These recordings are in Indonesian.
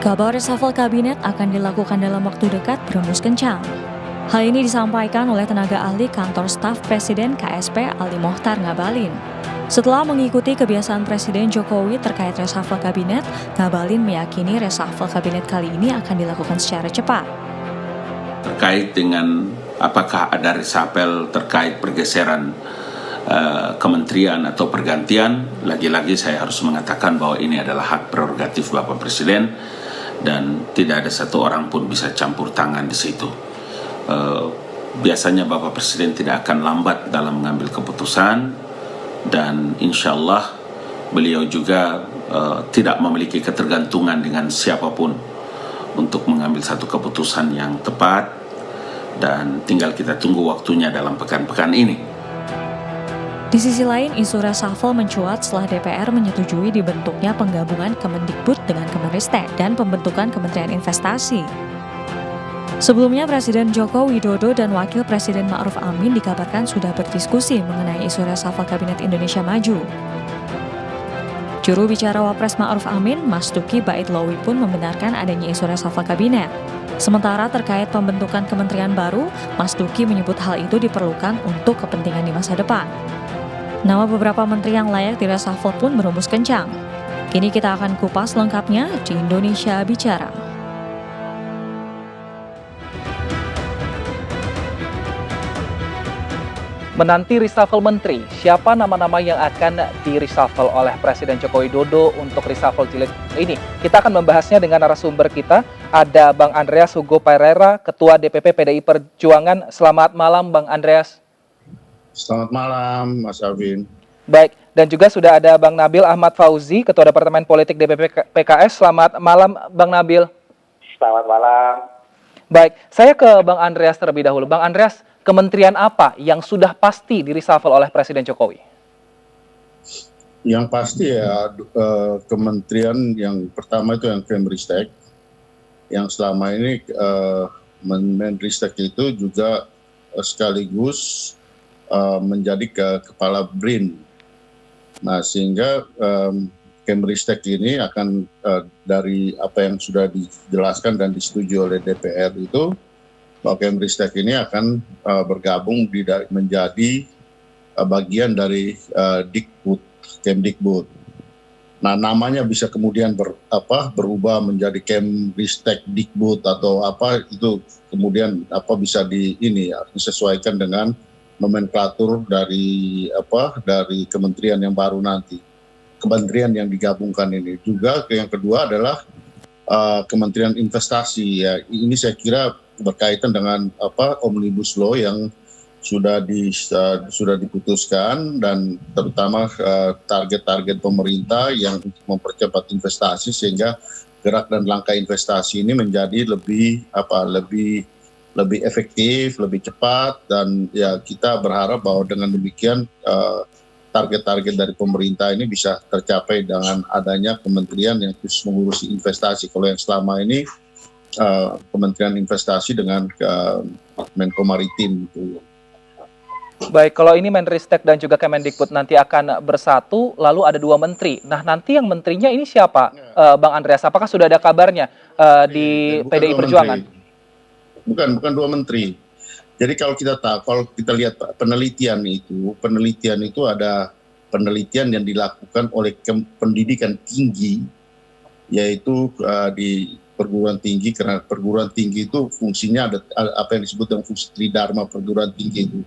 Kabar reshuffle kabinet akan dilakukan dalam waktu dekat berhembus kencang. Hal ini disampaikan oleh tenaga ahli kantor staf Presiden KSP Ali Mohtar Ngabalin. Setelah mengikuti kebiasaan Presiden Jokowi terkait reshuffle kabinet, Ngabalin meyakini reshuffle kabinet kali ini akan dilakukan secara cepat. Terkait dengan apakah ada reshuffle terkait pergeseran kementerian atau pergantian, lagi-lagi saya harus mengatakan bahwa ini adalah hak prerogatif Bapak Presiden dan tidak ada satu orang pun bisa campur tangan di situ. Biasanya Bapak Presiden tidak akan lambat dalam mengambil keputusan dan insya Allah beliau juga tidak memiliki ketergantungan dengan siapapun untuk mengambil satu keputusan yang tepat dan tinggal kita tunggu waktunya dalam pekan-pekan ini. Di sisi lain, isu reshuffle mencuat setelah DPR menyetujui dibentuknya penggabungan Kemendikbud dengan Kemenristek dan pembentukan Kementerian Investasi. Sebelumnya, Presiden Joko Widodo dan Wakil Presiden Ma'ruf Amin dikabarkan sudah berdiskusi mengenai isu reshuffle Kabinet Indonesia Maju. Juru bicara Wapres Ma'ruf Amin, Mas Duki Baitlawi pun membenarkan adanya isu reshuffle kabinet. Sementara terkait pembentukan kementerian baru, Mas Duki menyebut hal itu diperlukan untuk kepentingan di masa depan. Nama beberapa menteri yang layak di reshuffle pun berhembus kencang. Kini kita akan kupas lengkapnya di Indonesia Bicara. Menanti reshuffle menteri, siapa nama-nama yang akan di-reshuffle oleh Presiden Joko Widodo untuk reshuffle jilid ini? Kita akan membahasnya dengan narasumber kita. Ada Bang Andreas Hugo Pereira, Ketua DPP PDI Perjuangan. Selamat malam, Bang Andreas. Selamat malam, Mas Alvin. Baik, dan juga sudah ada Bang Nabil Ahmad Fauzi, Ketua Departemen Politik DPP PKS. Selamat malam, Bang Nabil. Selamat malam. Baik, saya ke Bang Andreas terlebih dahulu. Bang Andreas, kementerian apa yang sudah pasti di-reshuffle oleh Presiden Jokowi? Yang pasti ya, kementerian yang pertama itu yang Kemenristek, yang selama ini Menristek itu juga sekaligus menjadi kepala BRIN. Nah, sehingga Kemenristek ini akan dari apa yang sudah dijelaskan dan disetujui oleh DPR itu, bahwa Kemenristek ini akan bergabung menjadi bagian dari Kemdikbud. Nah, namanya bisa kemudian berubah menjadi Kemristek Dikbud atau apa itu kemudian bisa disesuaikan dengan nomenklatur dari kementerian yang baru nanti, kementerian yang digabungkan ini. Juga yang kedua adalah Kementerian Investasi ya. Ini saya kira berkaitan dengan Omnibus Law yang sudah diputuskan dan terutama target-target pemerintah yang mempercepat investasi sehingga gerak dan langkah investasi ini menjadi lebih efektif, lebih cepat, dan ya kita berharap bahwa dengan demikian target-target dari pemerintah ini bisa tercapai dengan adanya kementerian yang khusus mengurusi investasi. Kalau yang selama ini Kementerian Investasi dengan Menko Maritim itu. Baik, kalau ini Menristek dan juga Kemendikbud nanti akan bersatu, lalu ada dua menteri. Nah, nanti yang menterinya ini siapa, Bang Andreas? Apakah sudah ada kabarnya di PDI Perjuangan? Bukan dua menteri. Jadi kalau kita lihat penelitian itu ada penelitian yang dilakukan oleh pendidikan tinggi, yaitu di perguruan tinggi, karena perguruan tinggi itu fungsinya ada apa yang disebut dengan fungsi tridharma perguruan tinggi itu,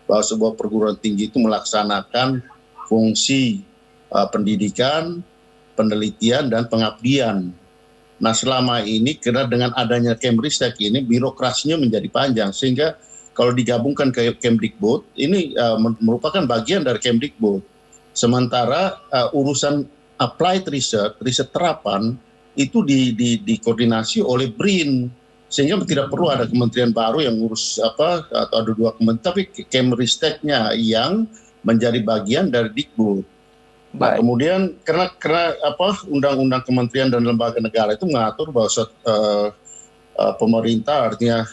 bahwa sebuah perguruan tinggi itu melaksanakan fungsi pendidikan, penelitian, dan pengabdian. Nah, selama ini karena dengan adanya Kemristek ini birokrasinya menjadi panjang, sehingga kalau digabungkan ke Kemdikbud ini merupakan bagian dari Kemdikbud. Sementara urusan applied research terapan itu dikoordinasi oleh BRIN, sehingga tidak perlu ada kementerian baru yang ngurus atau ada dua kementerian, tapi Kemristeknya yang menjadi bagian dari Dikbud. Nah, kemudian karena undang-undang kementerian dan lembaga negara itu mengatur bahwa pemerintah, artinya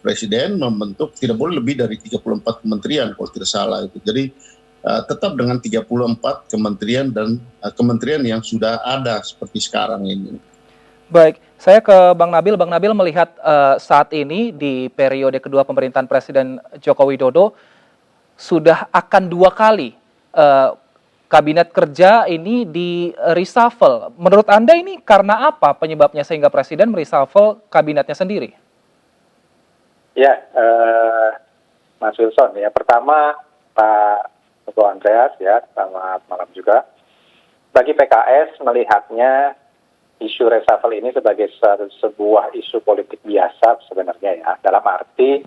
presiden membentuk tidak boleh lebih dari 34 kementerian kalau tidak salah itu. Jadi tetap dengan 34 kementerian dan kementerian yang sudah ada seperti sekarang ini. Baik, saya ke Bang Nabil. Bang Nabil melihat saat ini di periode kedua pemerintahan Presiden Joko Widodo sudah akan 2 kali kabinet kerja ini di reshuffle. Menurut Anda ini karena apa penyebabnya sehingga Presiden mereshuffle kabinetnya sendiri? Ya, Mas Wilson, ya pertama Pak Ketua Andreas, ya selamat malam juga. Bagi PKS melihatnya isu reshuffle ini sebagai sebuah isu politik biasa sebenarnya, ya, dalam arti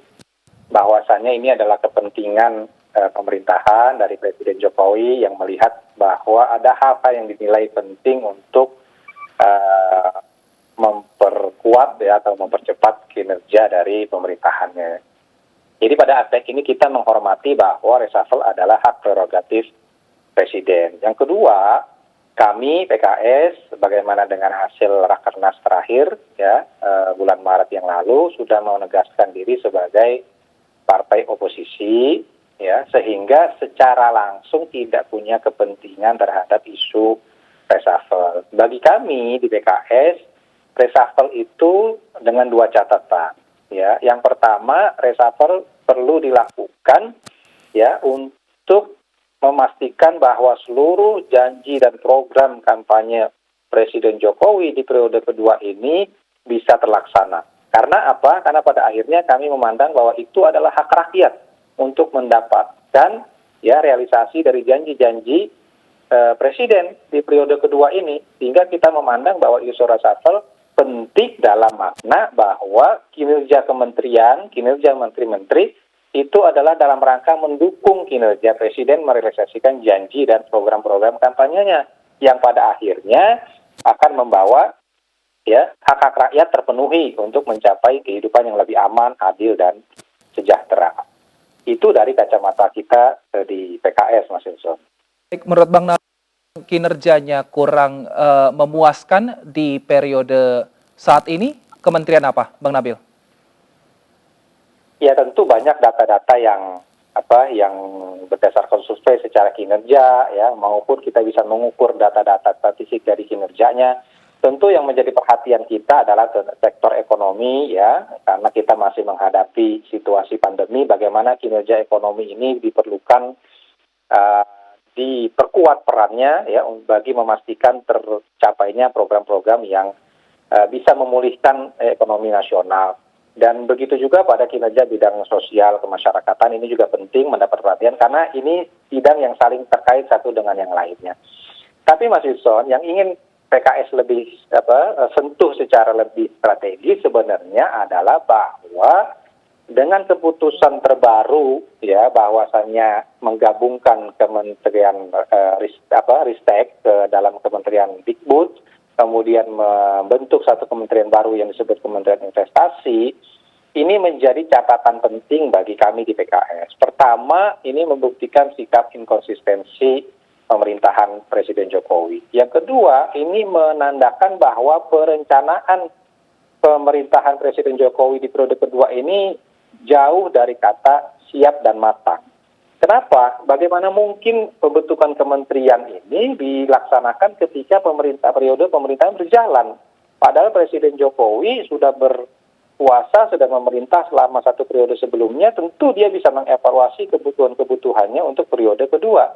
bahwasannya ini adalah kepentingan pemerintahan dari Presiden Jokowi yang melihat bahwa ada hal-hal yang dinilai penting untuk memperkuat, ya, atau mempercepat kinerja dari pemerintahannya. Jadi pada aspek ini kita menghormati bahwa reshuffle adalah hak prerogatif Presiden. Yang kedua, kami PKS, bagaimana dengan hasil Rakernas terakhir, ya, bulan Maret yang lalu sudah menegaskan diri sebagai partai oposisi, ya, sehingga secara langsung tidak punya kepentingan terhadap isu reshuffle. Bagi kami di PKS, reshuffle itu dengan 2 catatan, ya. Yang pertama, reshuffle perlu dilakukan, ya, untuk memastikan bahwa seluruh janji dan program kampanye Presiden Jokowi di periode kedua ini bisa terlaksana. Karena apa? Karena pada akhirnya kami memandang bahwa itu adalah hak rakyat untuk mendapatkan, ya, realisasi dari janji-janji Presiden di periode kedua ini. Sehingga kita memandang bahwa isu reshuffle penting dalam makna bahwa kinerja kementerian, kinerja menteri-menteri itu adalah dalam rangka mendukung kinerja Presiden merealisasikan janji dan program-program kampanyenya yang pada akhirnya akan membawa, ya, hak-hak rakyat terpenuhi untuk mencapai kehidupan yang lebih aman, adil, dan sejahtera. Itu dari kacamata kita di PKS, Mas Wilson. Menurut Bang Nabil, kinerjanya kurang memuaskan di periode saat ini, kementerian apa, Bang Nabil? Ya tentu banyak data-data yang berdasarkan survei secara kinerja, ya, maupun kita bisa mengukur data-data statistik dari kinerjanya. Tentu yang menjadi perhatian kita adalah sektor ekonomi, ya, karena kita masih menghadapi situasi pandemi. Bagaimana kinerja ekonomi ini diperlukan diperkuat perannya, ya, bagi memastikan tercapainya program-program yang bisa memulihkan ekonomi nasional. Dan begitu juga pada kinerja bidang sosial kemasyarakatan ini juga penting mendapat perhatian karena ini bidang yang saling terkait satu dengan yang lainnya. Tapi Mas Wilson, yang ingin PKS lebih sentuh secara lebih strategis sebenarnya adalah bahwa dengan keputusan terbaru, ya, bahwasannya menggabungkan Kementerian Ristek ke dalam Kementerian Dikbud, kemudian membentuk satu kementerian baru yang disebut Kementerian Investasi, ini menjadi catatan penting bagi kami di PKS. Pertama, ini membuktikan sikap inkonsistensi pemerintahan Presiden Jokowi. Yang kedua, ini menandakan bahwa perencanaan pemerintahan Presiden Jokowi di periode kedua ini jauh dari kata siap dan matang. Kenapa? Bagaimana mungkin pembentukan kementerian ini dilaksanakan ketika periode pemerintahan berjalan? Padahal Presiden Jokowi sudah berkuasa, sudah memerintah selama 1 periode sebelumnya, tentu dia bisa mengevaluasi kebutuhan-kebutuhannya untuk periode kedua.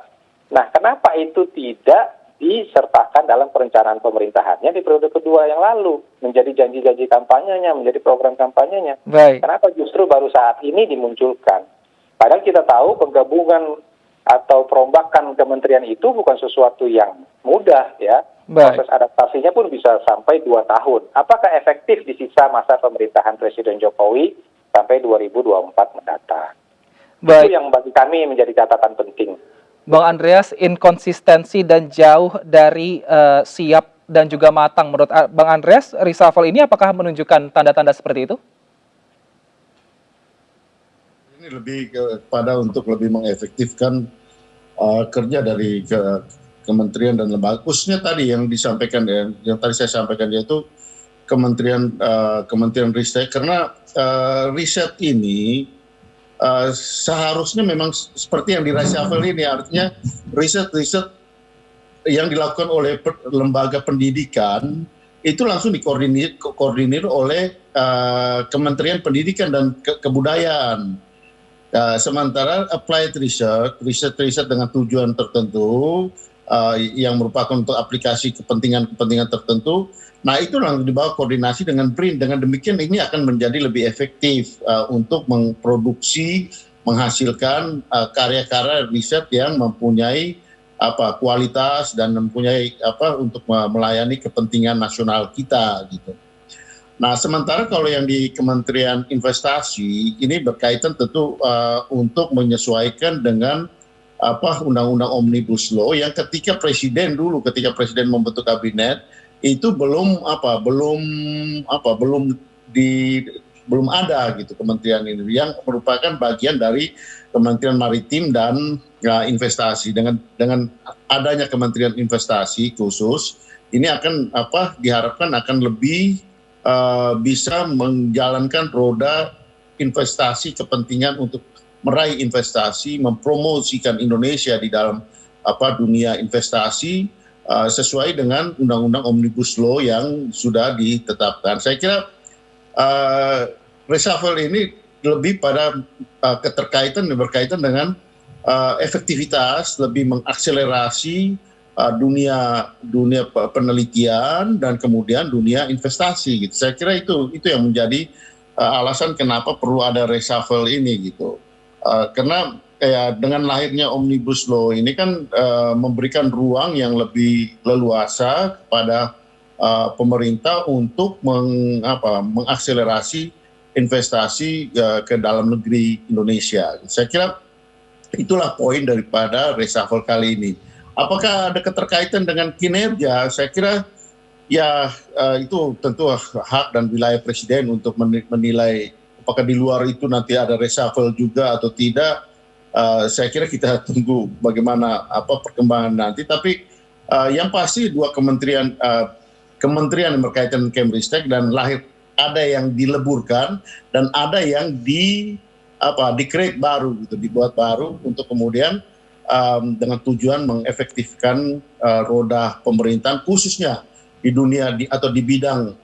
Nah, kenapa itu tidak disertakan dalam perencanaan pemerintahannya di periode kedua yang lalu? Menjadi janji-janji kampanyenya, menjadi program kampanyenya. Baik. Kenapa justru baru saat ini dimunculkan? Padahal kita tahu penggabungan atau perombakan kementerian itu bukan sesuatu yang mudah, ya. Baik. Proses adaptasinya pun bisa sampai 2 tahun. Apakah efektif di sisa masa pemerintahan Presiden Jokowi sampai 2024 mendatang? Baik. Itu yang bagi kami menjadi catatan penting. Bang Andreas, inkonsistensi dan jauh dari siap dan juga matang. Menurut Bang Andreas, reshuffle ini apakah menunjukkan tanda-tanda seperti itu? Ini lebih kepada untuk lebih mengefektifkan kerja dari kementerian dan lembaga, khususnya tadi yang disampaikan, yang tadi saya sampaikan, yaitu Kementerian Ristek, karena riset ini seharusnya memang seperti yang di reshuffle ini, artinya riset yang dilakukan oleh lembaga pendidikan itu langsung dikoordinir oleh Kementerian Pendidikan dan Kebudayaan. Sementara applied riset dengan tujuan tertentu yang merupakan untuk aplikasi kepentingan tertentu, nah itu langsung dibawa koordinasi dengan BRIN. Dengan demikian ini akan menjadi lebih efektif untuk memproduksi, menghasilkan karya-karya riset yang mempunyai kualitas dan mempunyai untuk melayani kepentingan nasional kita gitu. Nah, sementara kalau yang di Kementerian Investasi ini berkaitan tentu untuk menyesuaikan dengan Undang-Undang Omnibus Law yang ketika Presiden membentuk kabinet itu belum ada gitu kementerian ini yang merupakan bagian dari Kementerian Maritim dan Investasi. Dengan adanya Kementerian Investasi khusus ini akan diharapkan akan lebih bisa menjalankan roda investasi, kepentingan untuk meraih investasi, mempromosikan Indonesia di dalam dunia investasi sesuai dengan Undang-Undang Omnibus Law yang sudah ditetapkan. Saya kira reshuffle ini lebih pada berkaitan dengan efektivitas, lebih mengakselerasi dunia penelitian dan kemudian dunia investasi gitu. Saya kira itu yang menjadi alasan kenapa perlu ada reshuffle ini gitu. Karena dengan lahirnya Omnibus Law ini kan memberikan ruang yang lebih leluasa kepada pemerintah untuk mengakselerasi investasi ke dalam negeri Indonesia. Saya kira itulah poin daripada reshuffle kali ini. Apakah ada keterkaitan dengan kinerja? Saya kira itu tentu hak dan wilayah Presiden untuk menilai apakah di luar itu nanti ada reshuffle juga atau tidak. Saya kira kita tunggu bagaimana perkembangan nanti. Tapi yang pasti dua kementerian yang berkaitan dengan Kemristek dan lahir ada yang dileburkan dan ada yang di-create baru gitu, dibuat baru untuk kemudian dengan tujuan mengefektifkan roda pemerintahan khususnya di dunia atau di bidang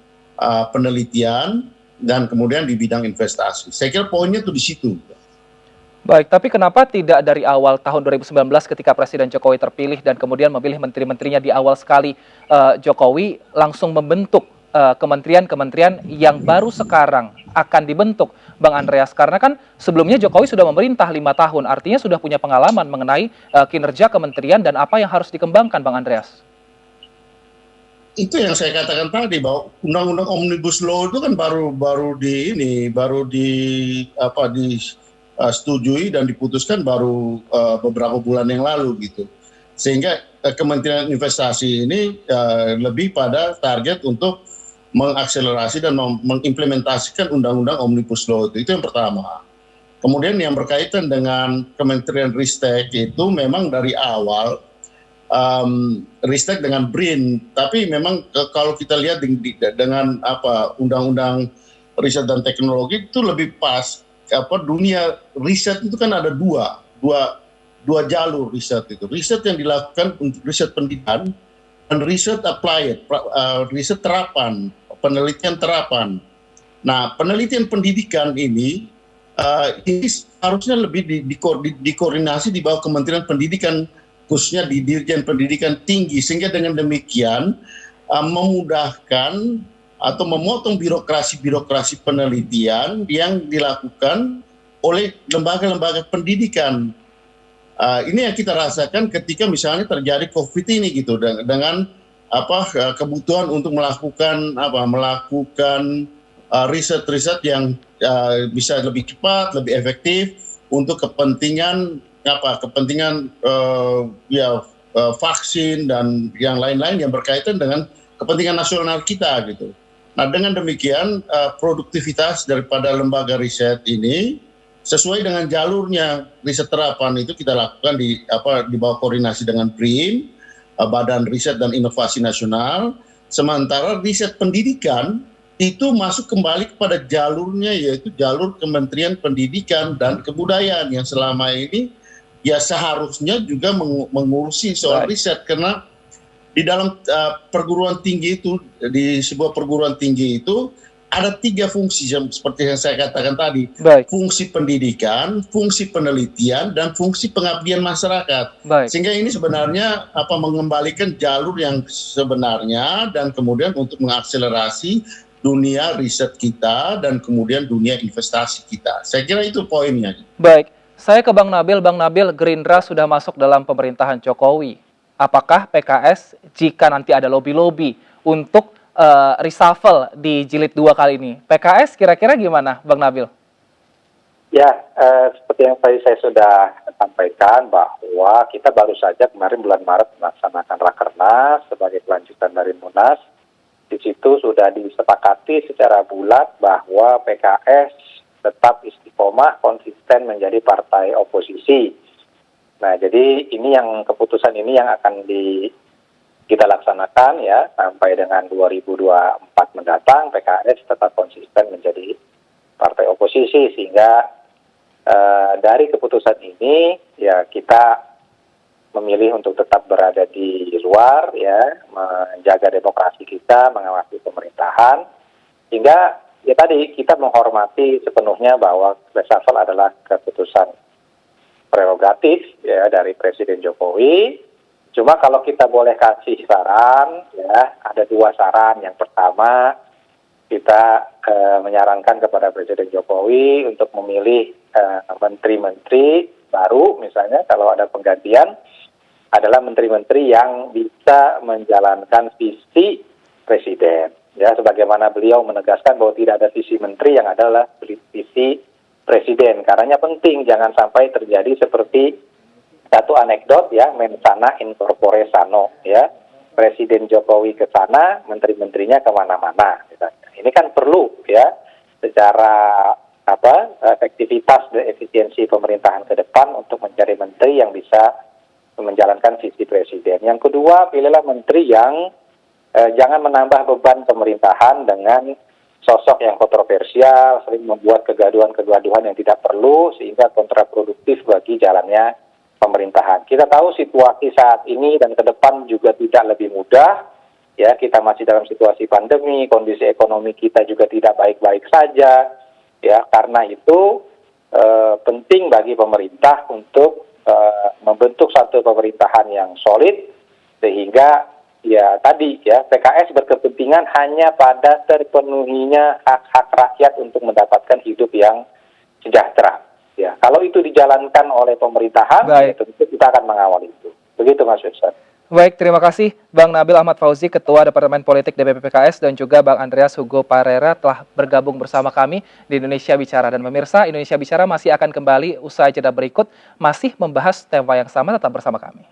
penelitian dan kemudian di bidang investasi. Saya kira poinnya tuh di situ. Baik, tapi kenapa tidak dari awal tahun 2019 ketika Presiden Jokowi terpilih dan kemudian memilih menteri-menterinya di awal sekali Jokowi langsung membentuk kementerian-kementerian yang baru sekarang akan dibentuk, Bang Andreas? Karena kan sebelumnya Jokowi sudah memerintah 5 tahun, artinya sudah punya pengalaman mengenai kinerja kementerian dan apa yang harus dikembangkan, Bang Andreas. Itu yang saya katakan tadi, bahwa Undang-Undang Omnibus Law itu kan baru disetujui dan diputuskan baru beberapa bulan yang lalu gitu. Sehingga Kementerian Investasi ini lebih pada target untuk mengakselerasi dan mengimplementasikan Undang-Undang Omnibus Law itu yang pertama. Kemudian yang berkaitan dengan Kementerian Ristek itu memang dari awal Ristek dengan BRIN, tapi memang kalau kita lihat dengan Undang-Undang Riset dan Teknologi itu lebih pas. Dunia riset itu kan ada dua jalur riset itu. Riset yang dilakukan untuk riset pendidikan dan riset applied, riset terapan, penelitian terapan. Nah, penelitian pendidikan ini harusnya lebih dikoordinasi di bawah Kementerian Pendidikan, khususnya di Dirjen Pendidikan Tinggi, sehingga dengan demikian memudahkan atau memotong birokrasi penelitian yang dilakukan oleh lembaga-lembaga pendidikan. Ini yang kita rasakan ketika misalnya terjadi COVID ini gitu, dengan kebutuhan untuk melakukan riset-riset yang bisa lebih cepat, lebih efektif untuk kepentingan vaksin dan yang lain-lain yang berkaitan dengan kepentingan nasional kita gitu. Nah, dengan demikian produktivitas daripada lembaga riset ini sesuai dengan jalurnya riset terapan itu kita lakukan di bawah koordinasi dengan BRIN, Badan Riset dan Inovasi Nasional. Sementara riset pendidikan itu masuk kembali kepada jalurnya, yaitu jalur Kementerian Pendidikan dan Kebudayaan yang selama ini ya seharusnya juga mengurusi soal riset, karena di dalam perguruan tinggi itu, di sebuah perguruan tinggi itu ada 3 fungsi seperti yang saya katakan tadi. Baik. Fungsi pendidikan, fungsi penelitian, dan fungsi pengabdian masyarakat. Baik. Sehingga ini sebenarnya mengembalikan jalur yang sebenarnya dan kemudian untuk mengakselerasi dunia riset kita dan kemudian dunia investasi kita. Saya kira itu poinnya. Baik, saya ke Bang Nabil. Bang Nabil, Gerindra sudah masuk dalam pemerintahan Jokowi. Apakah PKS jika nanti ada lobby-lobby untuk reshuffle di jilid 2 kali ini, PKS kira-kira gimana, Bang Nabil? Ya, seperti yang tadi saya sudah sampaikan bahwa kita baru saja kemarin bulan Maret melaksanakan Rakernas sebagai kelanjutan dari Munas. Di situ sudah disepakati secara bulat bahwa PKS tetap istiqomah konsisten menjadi partai oposisi. Nah, jadi ini yang keputusan ini yang akan kita laksanakan ya sampai dengan 2024 mendatang. PKS tetap konsisten menjadi partai oposisi, sehingga dari keputusan ini ya kita memilih untuk tetap berada di luar ya, menjaga demokrasi kita, mengawasi pemerintahan, hingga ya tadi kita menghormati sepenuhnya bahwa reshuffle adalah keputusan prerogatif ya dari Presiden Jokowi. Cuma kalau kita boleh kasih saran, ya ada 2 saran. Yang pertama, kita menyarankan kepada Presiden Jokowi untuk memilih menteri-menteri baru, misalnya kalau ada penggantian, adalah menteri-menteri yang bisa menjalankan visi Presiden. Ya, sebagaimana beliau menegaskan bahwa tidak ada visi menteri, yang adalah visi Presiden. Karena penting, jangan sampai terjadi seperti satu anekdot ya, mensana in corpore sano ya, Presiden Jokowi ke sana, menteri-menterinya kemana-mana. Ini kan perlu ya, secara efektivitas dan efisiensi pemerintahan ke depan untuk mencari menteri yang bisa menjalankan visi Presiden. Yang kedua, pilihlah menteri yang jangan menambah beban pemerintahan dengan sosok yang kontroversial, sering membuat kegaduhan-kegaduhan yang tidak perlu, sehingga kontraproduktif bagi jalannya pemerintahan. Kita tahu situasi saat ini dan ke depan juga tidak lebih mudah. Ya, kita masih dalam situasi pandemi, kondisi ekonomi kita juga tidak baik-baik saja. Ya, karena itu penting bagi pemerintah untuk membentuk satu pemerintahan yang solid, sehingga ya tadi ya PKS berkepentingan hanya pada terpenuhinya hak-hak rakyat untuk mendapatkan hidup yang sejahtera. Ya, kalau itu dijalankan oleh pemerintahan, ya tentu kita akan mengawal itu. Begitu Mas Wilson. Baik, terima kasih Bang Nabil Ahmad Fauzi, Ketua Departemen Politik DPP PKS, dan juga Bang Andreas Hugo Parera telah bergabung bersama kami di Indonesia Bicara. Dan pemirsa, Indonesia Bicara masih akan kembali usai jeda berikut, masih membahas tema yang sama, tetap bersama kami.